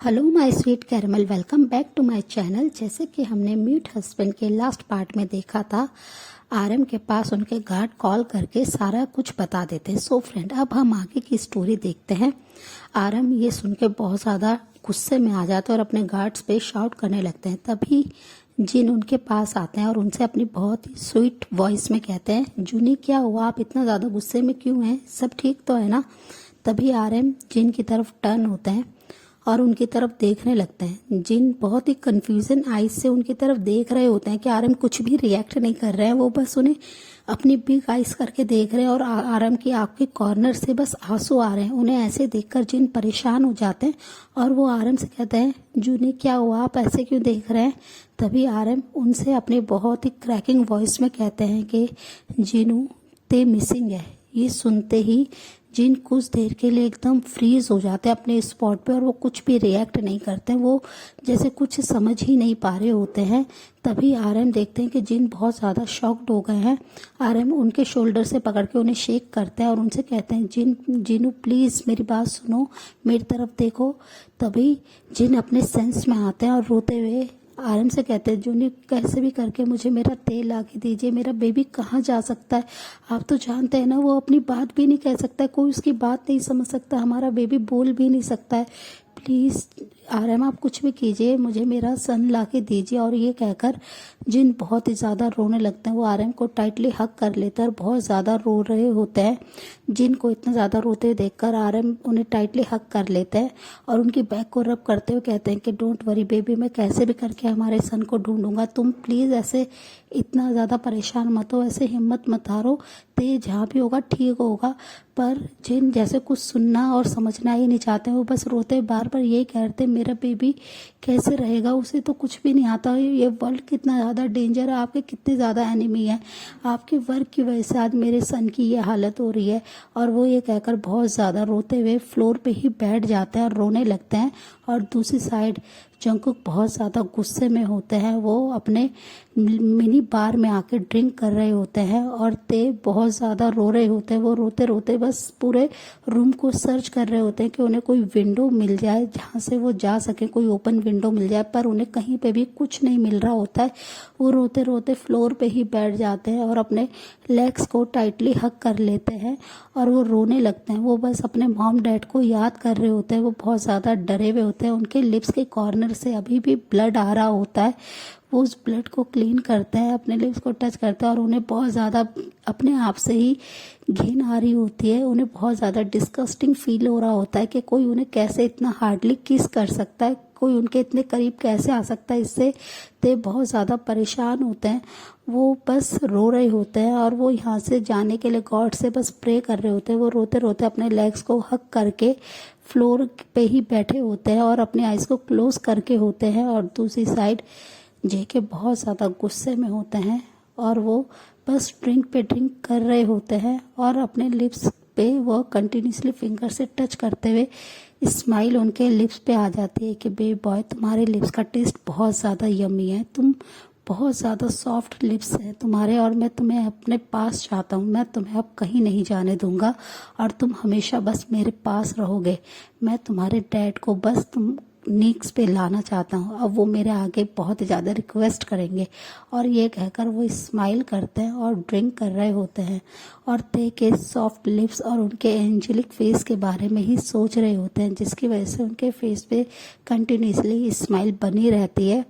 Hello my sweet caramel, welcome back to my channel. जैसे कि हमने म्यूट हस्बैंड के लास्ट पार्ट में देखा था, आरएम के पास उनके गार्ड कॉल करके सारा कुछ बता देते हैं। सो फ्रेंड, अब हम आगे की स्टोरी देखते हैं। आरएम ये सुन के बहुत ज़्यादा गुस्से में आ जाते हैं और अपने गार्ड्स पे शाउट करने लगते हैं। तभी जिन उनके पास आते हैं और उनसे अपनी बहुत ही स्वीट वॉइस में कहते हैं, जूनी क्या हुआ, आप इतना ज़्यादा गुस्से में क्यों हैं, सब ठीक तो है ना। तभी आरएम जिन की तरफ टर्न होते हैं और उनकी तरफ देखने लगते हैं। जिन बहुत ही कंफ्यूजन आईज से उनकी तरफ देख रहे होते हैं कि आरएम कुछ भी रिएक्ट नहीं कर रहे हैं, वो बस उन्हें अपनी बिग आइज करके देख रहे हैं और आरएम की आंख के कॉर्नर से बस आंसू आ रहे हैं। उन्हें ऐसे देखकर जिन परेशान हो जाते हैं और वो आरएम से कहते हैं, जूनी क्या हुआ, आप ऐसे क्यों देख रहे हैं। तभी आरएम उनसे अपनी बहुत ही क्रैकिंग वॉइस में कहते हैं कि जिनू ते मिसिंग है। ये सुनते ही जिन कुछ देर के लिए एकदम फ्रीज हो जाते हैं अपने स्पॉट पे और वो कुछ भी रिएक्ट नहीं करते, वो जैसे कुछ समझ ही नहीं पा रहे होते हैं। तभी आरएम देखते हैं कि जिन बहुत ज़्यादा शॉक्ड हो गए हैं। आरएम उनके शोल्डर से पकड़ के उन्हें शेक करते हैं और उनसे कहते हैं, जिनू प्लीज़ मेरी बात सुनो, मेरी तरफ देखो। तभी जिन अपने सेंस में आते हैं और रोते हुए आरएम से कहते हैं, जूनी कैसे भी करके मुझे मेरा तेल ला के दीजिए, मेरा बेबी कहाँ जा सकता है। आप तो जानते हैं ना, वो अपनी बात भी नहीं कह सकता है, कोई उसकी बात नहीं समझ सकता, हमारा बेबी बोल भी नहीं सकता है। प्लीज़ आरएम आप कुछ भी कीजिए, मुझे मेरा सन ला के दीजिए। और ये कहकर जिन बहुत ही ज़्यादा रोने लगते हैं, वो आरएम को टाइटली हक कर लेते हैं और बहुत ज़्यादा रो रहे होते हैं। जिन को इतना ज़्यादा रोते देखकर आरएम उन्हें टाइटली हक कर लेते हैं और उनकी बैक को रब करते हुए कहते हैं कि डोंट वरी बेबी, मैं कैसे भी करके हमारे सन को ढूंढूंगा, तुम प्लीज़ ऐसे इतना ज़्यादा परेशान मत हो, ऐसे हिम्मत मत हारो, ते जहाँ भी होगा ठीक होगा। पर जिन जैसे कुछ सुनना और समझना ही नहीं चाहते, वो बस रोते बार बार यही कहते, मेरा बेबी कैसे रहेगा, उसे तो कुछ भी नहीं आता, ये वर्ल्ड कितना ज़्यादा डेंजर है, आपके कितने ज़्यादा एनिमी है, आपके वर्क की वजह से आज मेरे सन की ये हालत हो रही है। और वो ये कहकर बहुत ज़्यादा रोते हुए फ्लोर पे ही बैठ जाते हैं और रोने लगते हैं। और दूसरी साइड जंकुक बहुत ज़्यादा गुस्से में होते हैं, वो अपने मिनी बार में आके ड्रिंक कर रहे होते हैं और ते बहुत ज़्यादा रो रहे होते हैं। वो रोते रोते बस पूरे रूम को सर्च कर रहे होते हैं कि उन्हें कोई विंडो मिल जाए जहाँ से वो जा सके, कोई ओपन विंडो मिल जाए, पर उन्हें कहीं पे भी कुछ नहीं मिल रहा होता है। वो रोते रोते फ्लोर पे ही बैठ जाते हैं और अपने लेग्स को टाइटली हक कर लेते हैं और वो रोने लगते हैं। वो बस अपने मॉम डैड को याद कर रहे होते हैं, वो बहुत ज़्यादा डरे हुए होते हैं, उनके लिप्स के कॉर्नर से अभी भी ब्लड आ रहा होता है। वो उस ब्लड को क्लीन करते हैं, अपने लिप्स को टच करते हैं और उन्हें बहुत ज़्यादा अपने आप से ही घिन आ रही होती है। उन्हें बहुत ज़्यादा डिस्गस्टिंग फील हो रहा होता है कि कोई उन्हें कैसे इतना हार्डली किस कर सकता है, कोई उनके इतने करीब कैसे आ सकता है। इससे ते बहुत ज़्यादा परेशान होते हैं, वो बस रो रहे होते हैं और वो यहाँ से जाने के लिए गॉड से बस प्रे कर रहे होते हैं। वो रोते रोते अपने लेग्स को हक करके फ्लोर पे ही बैठे होते हैं और अपने आइज़ को क्लोज करके होते हैं। और दूसरी साइड जेके बहुत ज़्यादा गुस्से में होते हैं और वो बस ड्रिंक पे ड्रिंक कर रहे होते हैं और अपने लिप्स पे वो कंटिन्यूसली फिंगर से टच करते हुए स्माइल उनके लिप्स पे आ जाती है कि बेबी बॉय, तुम्हारे लिप्स का टेस्ट बहुत ज़्यादा यम्मी है, तुम बहुत ज़्यादा सॉफ्ट लिप्स हैं तुम्हारे और मैं तुम्हें अपने पास चाहता हूँ, मैं तुम्हें अब कहीं नहीं जाने दूंगा और तुम हमेशा बस मेरे पास रहोगे। मैं तुम्हारे डैड को बस तुम नीक्स पे लाना चाहता हूँ। अब वो मेरे आगे बहुत ज़्यादा रिक्वेस्ट करेंगे और ये कहकर वो स्माइल करते हैं और ड्रिंक कर रहे होते हैं और ते के सॉफ्ट लिप्स और उनके एंजेलिक फेस के बारे में ही सोच रहे होते हैं, जिसकी वजह से उनके फेस पे कंटिन्यूसली स्माइल बनी रहती है।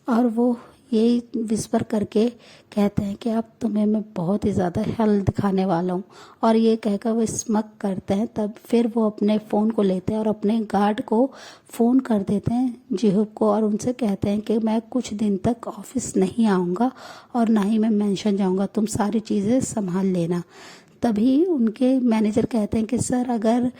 और वो यही विस्पर करके कहते हैं कि अब तुम्हें मैं बहुत ही ज़्यादा हेल्प दिखाने वाला हूँ। और ये कहकर वो स्मक करते हैं। तब फिर वो अपने फ़ोन को लेते हैं और अपने गार्ड को फ़ोन कर देते हैं, जिहुब को, और उनसे कहते हैं कि मैं कुछ दिन तक ऑफिस नहीं आऊँगा और ना ही मैं मेंशन जाऊँगा, तुम सारी चीज़ें संभाल लेना। तभी उनके मैनेजर कहते हैं कि सर, अगर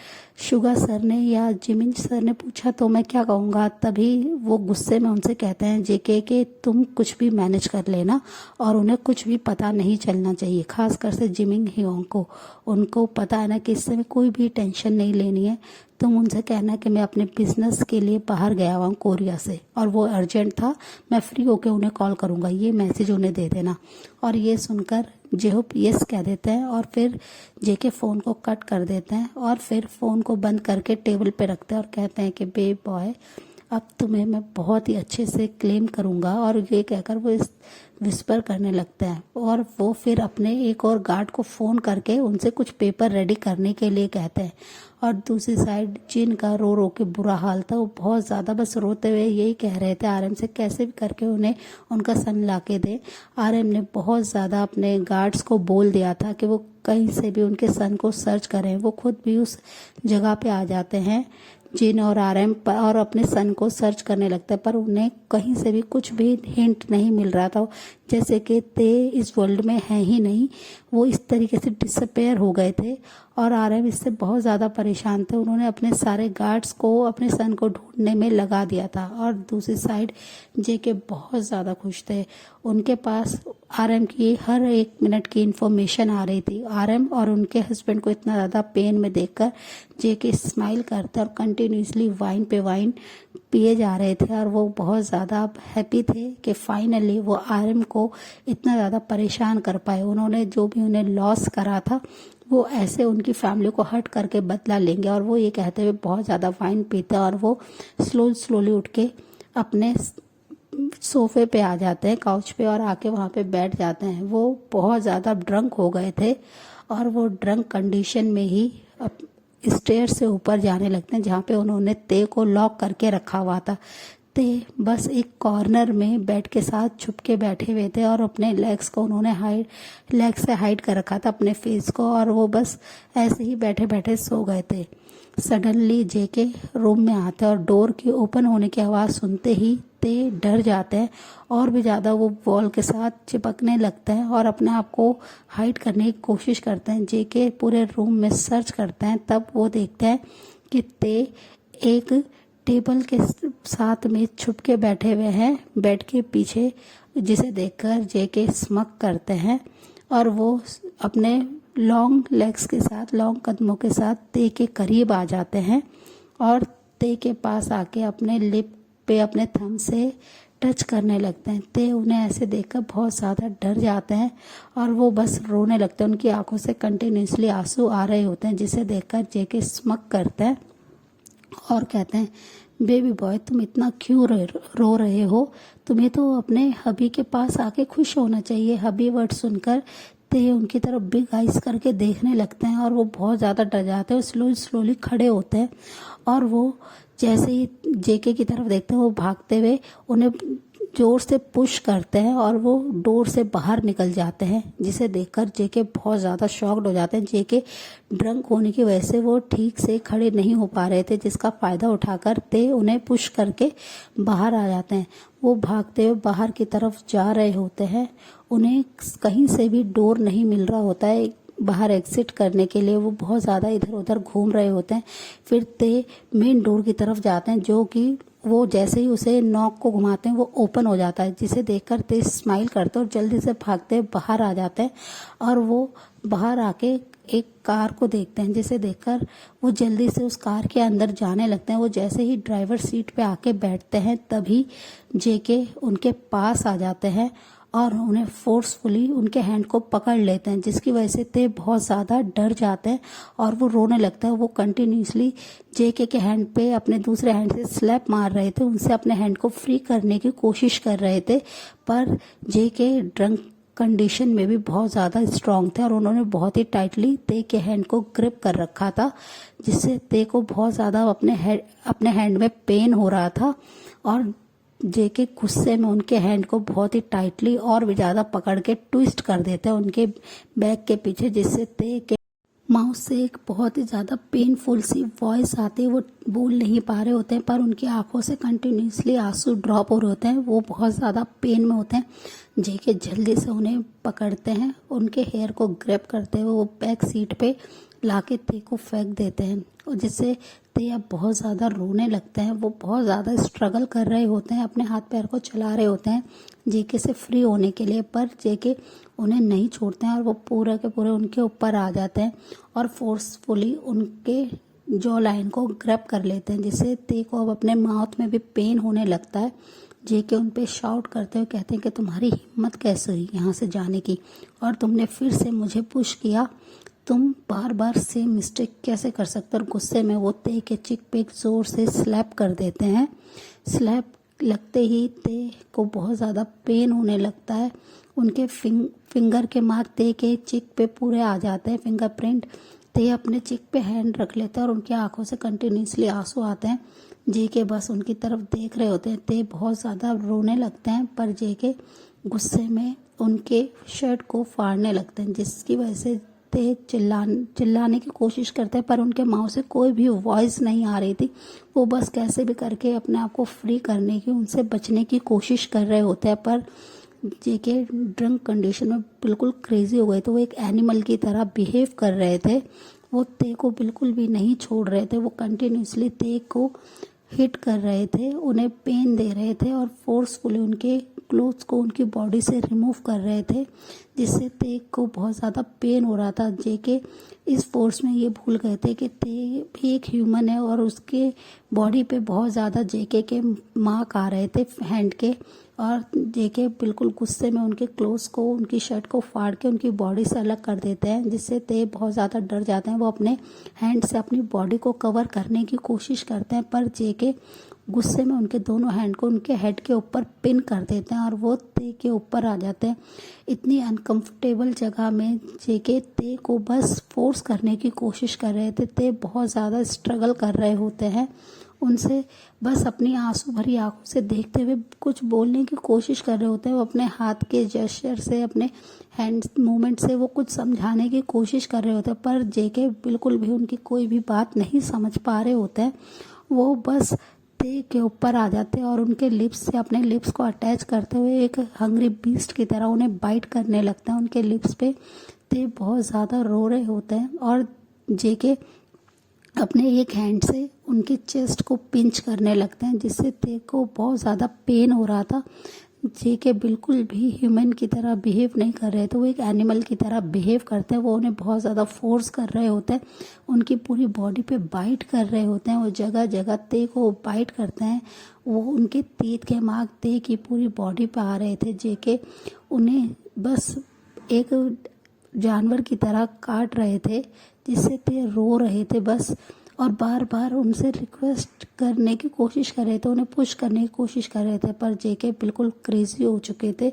शुगा सर ने या जिमिन सर ने पूछा तो मैं क्या कहूँगा। तभी वो गुस्से में उनसे कहते हैं जेके कि तुम कुछ भी मैनेज कर लेना और उन्हें कुछ भी पता नहीं चलना चाहिए, खासकर से जिमिंग हियोंग को। उनको पता है ना कि इस समय कोई भी टेंशन नहीं लेनी है। तुम उनसे कहना कि मैं अपने बिजनेस के लिए बाहर गया हुआ हूँ कोरिया से और वो अर्जेंट था, मैं फ्री होकर उन्हें कॉल करूँगा, ये मैसेज उन्हें दे देना। और ये सुनकर जेहुप यस कह देते हैं और फिर जेके फ़ोन को कट कर देते हैं और फिर फ़ोन को बंद करके टेबल पे रखते हैं और कहते हैं कि बेबी बॉय, अब तुम्हें मैं बहुत ही अच्छे से क्लेम करूँगा। और ये कहकर वो इस विस्पर करने लगता है और वो फिर अपने एक और गार्ड को फ़ोन करके उनसे कुछ पेपर रेडी करने के लिए कहते हैं। और दूसरी साइड जिन का रो रो के बुरा हाल था, वो बहुत ज़्यादा बस रोते हुए यही कह रहे थे आरएम से कैसे भी करके उन्हें उनका सन ला के दे। आरएम ने बहुत ज़्यादा अपने गार्ड्स को बोल दिया था कि वो कहीं से भी उनके सन को सर्च करें। वो खुद भी उस जगह पे आ जाते हैं जिन और आरएम और अपने सन को सर्च करने लगता है, पर उन्हें कहीं से भी कुछ भी हिंट नहीं मिल रहा था, जैसे कि ते इस वर्ल्ड में है ही नहीं। वो इस तरीके से डिसअपेयर हो गए थे और आरएम इससे बहुत ज़्यादा परेशान थे। उन्होंने अपने सारे गार्ड्स को अपने सन को ढूंढने में लगा दिया था। और दूसरी साइड जेके बहुत ज़्यादा खुश थे। उनके पास आरएम की हर एक मिनट की इंफॉर्मेशन आ रही थी। आरएम और उनके हस्बैंड को इतना ज़्यादा पेन में देखकर जेके स्माइल करते और कंटिन्यूसली वाइन पे वाइन पिए जा रहे थे। और वो बहुत ज़्यादा हैप्पी थे कि फाइनली वो आरएम को इतना ज़्यादा परेशान कर पाए। उन्होंने जो भी उन्हें लॉस करा था वो ऐसे उनकी फैमिली को हर्ट करके बदला लेंगे। और वो ये कहते हुए बहुत ज़्यादा वाइन पीते और वो स्लोली उठ के अपने सोफे पे आ जाते हैं, काउच पे, और आके वहाँ पे बैठ जाते हैं। वो बहुत ज़्यादा ड्रंक हो गए थे और वो ड्रंक कंडीशन में ही स्टेयर से ऊपर जाने लगते हैं जहाँ पे उन्होंने ते को लॉक करके रखा हुआ था। ते बस एक कॉर्नर में बेड के साथ छुप के बैठे हुए थे और अपने लेग्स को उन्होंने लेग से हाइड कर रखा था अपने फेस को, और वो बस ऐसे ही बैठे बैठे सो गए थे। सडनली जेके रूम में आते हैं और डोर की ओपन होने की आवाज़ सुनते ही ते डर जाते हैं और भी ज़्यादा वो वॉल के साथ चिपकने लगते हैं और अपने आप को हाइड करने की कोशिश करते हैं। जेके पूरे रूम में सर्च करते हैं, तब वो देखते हैं कि ते एक टेबल के साथ में छुप के बैठे हुए हैं बेड के पीछे, जिसे देखकर जेके स्मक करते हैं और वो अपने लॉन्ग लेग्स के साथ, लॉन्ग कदमों के साथ ते के करीब आ जाते हैं और ते के पास आके अपने लिप पे अपने थंब से टच करने लगते हैं। ते उन्हें ऐसे देखकर बहुत ज़्यादा डर जाते हैं और वो बस रोने लगते हैं। उनकी आंखों से कंटिन्यूसली आंसू आ रहे होते हैं, जिसे देखकर जेके स्मक करते हैं और कहते हैं, बेबी बॉय तुम इतना क्यों रो रहे हो? तुम्हें तो अपने हबी के पास आके खुश होना चाहिए। हबी वर्ड सुनकर ते उनकी तरफ बिग आइज करके देखने लगते हैं और वो बहुत ज़्यादा डर जाते हैं। स्लोली खड़े होते हैं और वो जैसे ही जेके की तरफ देखते हैं वो भागते हुए उन्हें जोर से पुश करते हैं और वो डोर से बाहर निकल जाते हैं, जिसे देखकर जेके बहुत ज़्यादा शॉक्ड हो जाते हैं। जेके ड्रंक होने की वजह से वो ठीक से खड़े नहीं हो पा रहे थे, जिसका फ़ायदा उठाकर ते उन्हें पुश करके बाहर आ जाते हैं। वो भागते हुए बाहर की तरफ जा रहे होते हैं। उन्हें कहीं से भी डोर नहीं मिल रहा होता है बाहर एग्जिट करने के लिए। वो बहुत ज़्यादा इधर उधर घूम रहे होते हैं। फिर ते मेन डोर की तरफ जाते हैं, जो कि वो जैसे ही उसे नॉक को घुमाते हैं वो ओपन हो जाता है, जिसे देखकर ते स्माइल करते और जल्दी से भागते बाहर आ जाते हैं। और वो बाहर आके एक कार को देखते हैं, जिसे देखकर वो जल्दी से उस कार के अंदर जाने लगते हैं। वो जैसे ही ड्राइवर सीट पे आके बैठते हैं, तभी जेके उनके पास आ जाते हैं और उन्हें फोर्सफुली उनके हैंड को पकड़ लेते हैं, जिसकी वजह से ते बहुत ज़्यादा डर जाते हैं और वो रोने लगता है। वो कंटिन्यूसली जेके के हैंड पे अपने दूसरे हैंड से स्लैप मार रहे थे, उनसे अपने हैंड को फ्री करने की कोशिश कर रहे थे, पर जेके ड्रंक कंडीशन में भी बहुत ज़्यादा स्ट्रांग थे और उन्होंने बहुत ही टाइटली ते के हैंड को ग्रिप कर रखा था, जिससे ते को बहुत ज़्यादा अपने हैंड में पेन हो रहा था। और जेके गुस्से में उनके हैंड को बहुत ही टाइटली और भी ज़्यादा पकड़ के ट्विस्ट कर देते हैं उनके बैक के पीछे, जिससे ते के माउथ से एक बहुत ही ज़्यादा पेनफुल सी वॉइस आती है। वो बोल नहीं पा रहे होते हैं, पर उनकी आंखों से कंटिन्यूसली आंसू ड्रॉप हो रहे होते हैं। वो बहुत ज़्यादा पेन में होते हैं। जेके जल्दी से उन्हें पकड़ते हैं, उनके हेयर को ग्रैब करते हुए वो बैक सीट पे लाके ते को फेंक देते हैं, और जिससे ते अब बहुत ज़्यादा रोने लगते हैं। वो बहुत ज़्यादा स्ट्रगल कर रहे होते हैं, अपने हाथ पैर को चला रहे होते हैं जेके से फ्री होने के लिए, पर जेके उन्हें नहीं छोड़ते हैं और वो पूरे के पूरे उनके ऊपर आ जाते हैं और फोर्सफुली उनके जॉ लाइन को ग्रैब कर लेते हैं, जिससे ते को अब अपने माउथ में भी पेन होने लगता है। जेके उन पे शाउट करते हुए कहते हैं कि तुम्हारी हिम्मत कैसे हुई यहाँ से जाने की, और तुमने फिर से मुझे पुश किया तुम बार बार सेम मिस्टेक कैसे कर सकते हो। और गुस्से में वो ते के चिक पे जोर से स्लैप कर देते हैं। स्लैप लगते ही ते को बहुत ज़्यादा पेन होने लगता है। उनके फिंगर के मार्क ते के चिक पे पूरे आ जाते हैं, फिंगरप्रिंट। ते अपने चिक पे हैंड रख लेते हैं और उनकी आंखों से कंटिन्यूसली आंसू आते हैं। जेके बस उनकी तरफ देख रहे होते हैं। ते बहुत ज़्यादा रोने लगते हैं, पर जेके गुस्से में उनके शर्ट को फाड़ने लगते हैं, जिसकी वजह से ते चिल्लाने की कोशिश करते हैं, पर उनके माउथ से कोई भी वॉइस नहीं आ रही थी। वो बस कैसे भी करके अपने आप को फ्री करने की, उनसे बचने की कोशिश कर रहे होते हैं। पर जेके ड्रंक कंडीशन में बिल्कुल क्रेजी हो गए थे। वो एक एनिमल की तरह बिहेव कर रहे थे। वो ते को बिल्कुल भी नहीं छोड़ रहे थे। वो कंटिन्यूसली ते को हिट कर रहे थे, उन्हें पेन दे रहे थे और फोर्सफुली उनके क्लोथ्स को उनकी बॉडी से रिमूव कर रहे थे, जिससे ते को बहुत ज़्यादा पेन हो रहा था। जेके इस फोर्स में ये भूल गए थे कि ते भी एक ह्यूमन है और उसके बॉडी पे बहुत ज़्यादा जेके के मार्क आ रहे थे हैंड के। और जेके बिल्कुल गुस्से में उनके क्लोथ्स को, उनकी शर्ट को फाड़ के उनकी बॉडी से अलग कर देते हैं, जिससे ते बहुत ज़्यादा डर जाते हैं। वो अपने हैंड से अपनी बॉडी को कवर करने की कोशिश करते हैं, पर जेके गुस्से में उनके दोनों हैंड को उनके हेड के ऊपर पिन कर देते हैं और वो ते के ऊपर आ जाते हैं। इतनी अनकंफर्टेबल जगह में जेके ते को बस फोर्स करने की कोशिश कर रहे थे। ते बहुत ज़्यादा स्ट्रगल कर रहे होते हैं। उनसे बस अपनी आंसू भरी आंखों से देखते हुए कुछ बोलने की कोशिश कर रहे होते हैं। वो अपने हाथ के जेस्चर से, अपने हैंड मूवमेंट से वो कुछ समझाने की कोशिश कर रहे होते हैं, पर जेके बिल्कुल भी उनकी कोई भी बात नहीं समझ पा रहे होते हैं। वो बस ते के ऊपर आ जाते हैं और उनके लिप्स से अपने लिप्स को अटैच करते हुए एक हंग्री बीस्ट की तरह उन्हें बाइट करने लगते हैं उनके लिप्स पे। ते बहुत ज़्यादा रो रहे होते हैं और जेके अपने एक हैंड से उनकी चेस्ट को पिंच करने लगते हैं, जिससे ते को बहुत ज़्यादा पेन हो रहा था। जेके बिल्कुल भी ह्यूमन की तरह बिहेव नहीं कर रहे थे। वो एक एनिमल की तरह बिहेव करते हैं। वो उन्हें बहुत ज़्यादा फोर्स कर रहे होते हैं, उनकी पूरी बॉडी पे बाइट कर रहे होते हैं। वो जगह जगह ते को बाइट करते हैं। वो उनके तीत के मार्क ते की पूरी बॉडी पे आ रहे थे। जेके उन्हें बस एक जानवर की तरह काट रहे थे, जिससे ते रो रहे थे बस, और बार बार उनसे रिक्वेस्ट करने की कोशिश कर रहे थे, उन्हें पुश करने की कोशिश कर रहे थे, पर जेके बिल्कुल क्रेजी हो चुके थे।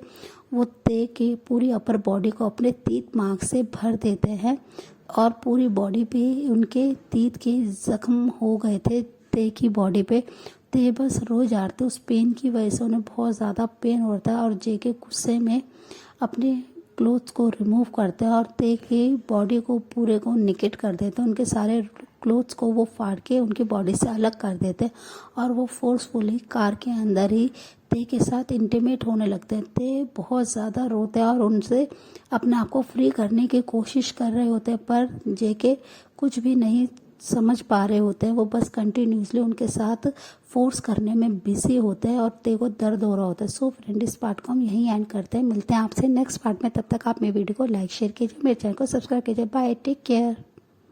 वो ते की पूरी अपर बॉडी को अपने तीत मार्क से भर देते हैं और पूरी बॉडी पे उनके तीत के जख्म हो गए थे ते की बॉडी पे। ते बस रो जा रहे थे, उस पेन की वजह से उन्हें बहुत ज़्यादा पेन होता है और जेके गुस्से में अपने क्लोथ्स को रिमूव करते हैं और ते की बॉडी को पूरे को निकेट कर देते हैं। उनके सारे क्लोथ्स को वो फाड़ के उनकी बॉडी से अलग कर देते हैं और वो फोर्सफुली कार के अंदर ही ते के साथ इंटीमेट होने लगते हैं। ते बहुत ज़्यादा रोते हैं और उनसे अपने आप को फ्री करने की कोशिश कर रहे होते हैं, पर जेके कुछ भी नहीं समझ पा रहे होते हैं। वो बस कंटिन्यूसली उनके साथ फोर्स करने में बिजी होते हैं और ते को दर्द हो रहा होता है। सो फ्रेंड, इस पार्ट को हम यहीं एंड करते हैं। मिलते हैं आपसे नेक्स्ट पार्ट में। तब तक आप मेरी वीडियो को लाइक शेयर कीजिए, मेरे चैनल को सब्सक्राइब कीजिए। Bye, take care.